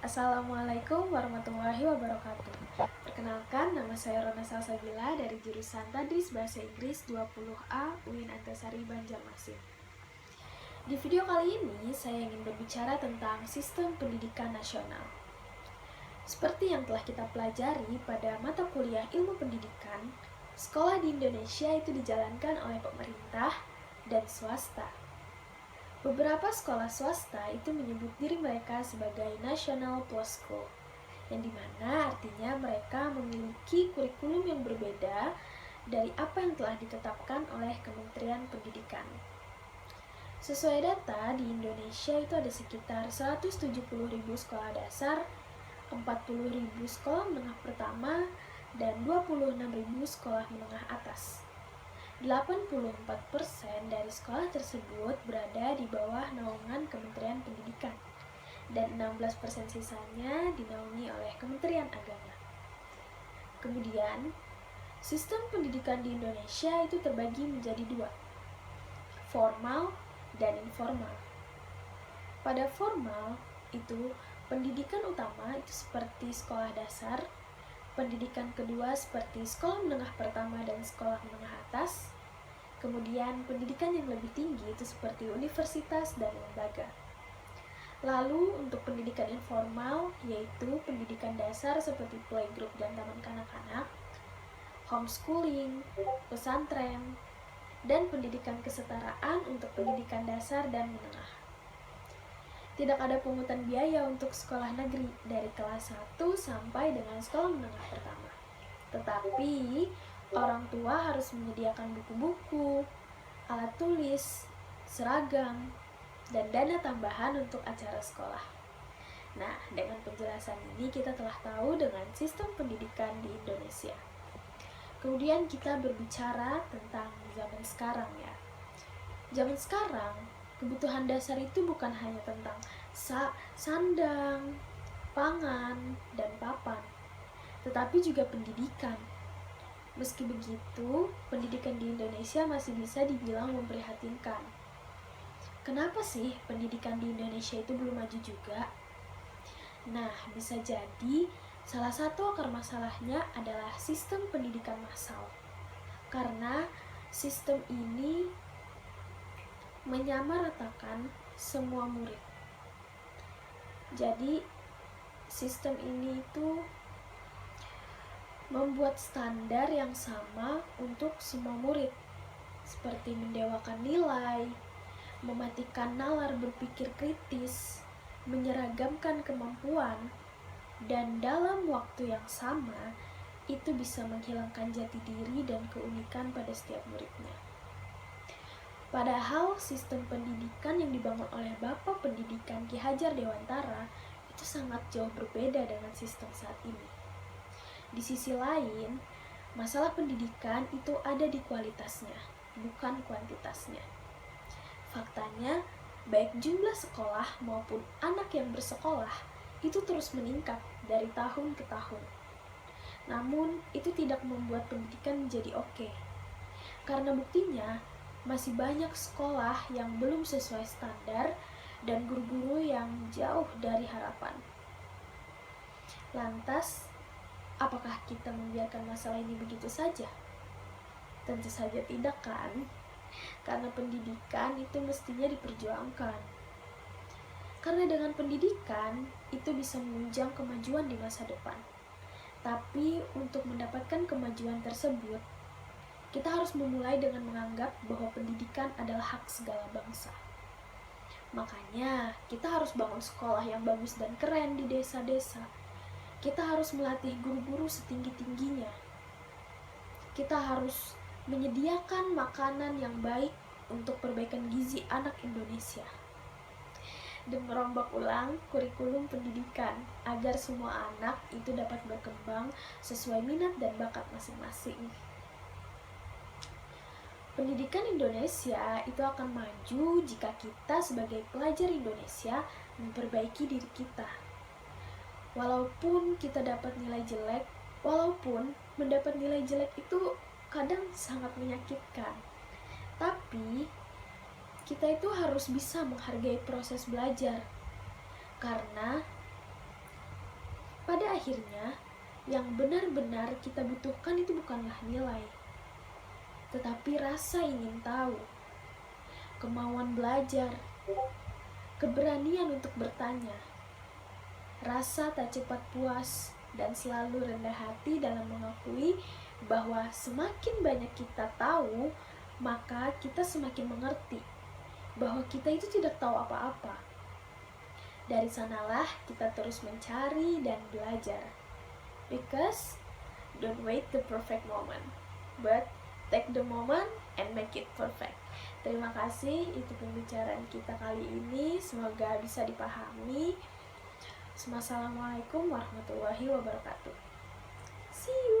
Assalamualaikum warahmatullahi wabarakatuh. Perkenalkan, nama saya Rona Salsabila dari jurusan Tadris Bahasa Inggris 20A UIN Antasari Banjarmasin. Di video kali ini, saya ingin berbicara tentang sistem pendidikan nasional. Seperti yang telah kita pelajari pada mata kuliah ilmu pendidikan, sekolah di Indonesia itu dijalankan oleh pemerintah dan swasta. Beberapa sekolah swasta itu menyebut diri mereka sebagai National Plus School, yang dimana artinya mereka memiliki kurikulum yang berbeda dari apa yang telah ditetapkan oleh Kementerian Pendidikan. Sesuai data, di Indonesia itu ada sekitar 170.000 sekolah dasar, 40.000 sekolah menengah pertama, dan 26.000 sekolah menengah atas. 84% dari sekolah tersebut berada di bawah naungan Kementerian Pendidikan dan 16% sisanya dinaungi oleh Kementerian Agama. Kemudian, sistem pendidikan di Indonesia itu terbagi menjadi dua, formal dan informal. Pada formal itu, pendidikan utama itu seperti sekolah dasar, pendidikan kedua seperti sekolah menengah pertama dan sekolah menengah atas, kemudian pendidikan yang lebih tinggi itu seperti universitas dan lembaga. Lalu untuk pendidikan informal, yaitu pendidikan dasar seperti playgroup dan taman kanak-kanak, homeschooling, pesantren, dan pendidikan kesetaraan untuk pendidikan dasar dan menengah. Tidak ada pungutan biaya untuk sekolah negeri dari kelas 1 sampai dengan sekolah menengah pertama. Tetapi, orang tua harus menyediakan buku-buku, alat tulis, seragam, dan dana tambahan untuk acara sekolah. Nah, dengan penjelasan ini kita telah tahu dengan sistem pendidikan di Indonesia. Kemudian kita berbicara tentang zaman sekarang ya. Zaman sekarang, kebutuhan dasar itu bukan hanya tentang sandang, pangan, dan papan, tetapi juga pendidikan. Meski begitu, pendidikan di Indonesia masih bisa dibilang memprihatinkan. Kenapa sih pendidikan di Indonesia itu belum maju juga? Nah, bisa jadi salah satu akar masalahnya adalah sistem pendidikan massal. Karena sistem ini menyamaratakan semua murid. Jadi sistem ini itu membuat standar yang sama untuk semua murid, seperti mendewakan nilai, mematikan nalar berpikir kritis, menyeragamkan kemampuan, dan dalam waktu yang sama itu bisa menghilangkan jati diri dan keunikan pada setiap muridnya. Padahal sistem pendidikan yang dibangun oleh Bapak Pendidikan Ki Hajar Dewantara itu sangat jauh berbeda dengan sistem saat ini. Di sisi lain, masalah pendidikan itu ada di kualitasnya, bukan kuantitasnya. Faktanya, baik jumlah sekolah maupun anak yang bersekolah itu terus meningkat dari tahun ke tahun. Namun, itu tidak membuat pendidikan menjadi oke. Karena buktinya, masih banyak sekolah yang belum sesuai standar dan guru-guru yang jauh dari harapan. Lantas, apakah kita membiarkan masalah ini begitu saja? Tentu saja tidak kan? Karena pendidikan itu mestinya diperjuangkan. Karena dengan pendidikan itu bisa menunjang kemajuan di masa depan. Tapi untuk mendapatkan kemajuan tersebut, kita harus memulai dengan menganggap bahwa pendidikan adalah hak segala bangsa. Makanya, kita harus bangun sekolah yang bagus dan keren di desa-desa. Kita harus melatih guru-guru setinggi-tingginya. Kita harus menyediakan makanan yang baik untuk perbaikan gizi anak Indonesia. Dan merombak ulang kurikulum pendidikan agar semua anak itu dapat berkembang sesuai minat dan bakat masing-masing. Pendidikan Indonesia itu akan maju jika kita sebagai pelajar Indonesia memperbaiki diri kita. Walaupun kita dapat nilai jelek, walaupun mendapat nilai jelek itu kadang sangat menyakitkan, tapi kita itu harus bisa menghargai proses belajar. Karena Pada akhirnya, yang benar-benar kita butuhkan itu bukanlah nilai, tetapi rasa ingin tahu, kemauan belajar, keberanian untuk bertanya, rasa tak cepat puas, dan selalu rendah hati dalam mengakui bahwa semakin banyak kita tahu, maka kita semakin mengerti bahwa kita itu tidak tahu apa-apa. Dari sanalah kita terus mencari dan belajar. Because don't wait the perfect moment, but take the moment and make it perfect. Terima kasih, itu pembicaraan kita kali ini. Semoga bisa dipahami. Wassalamualaikum warahmatullahi wabarakatuh. See you.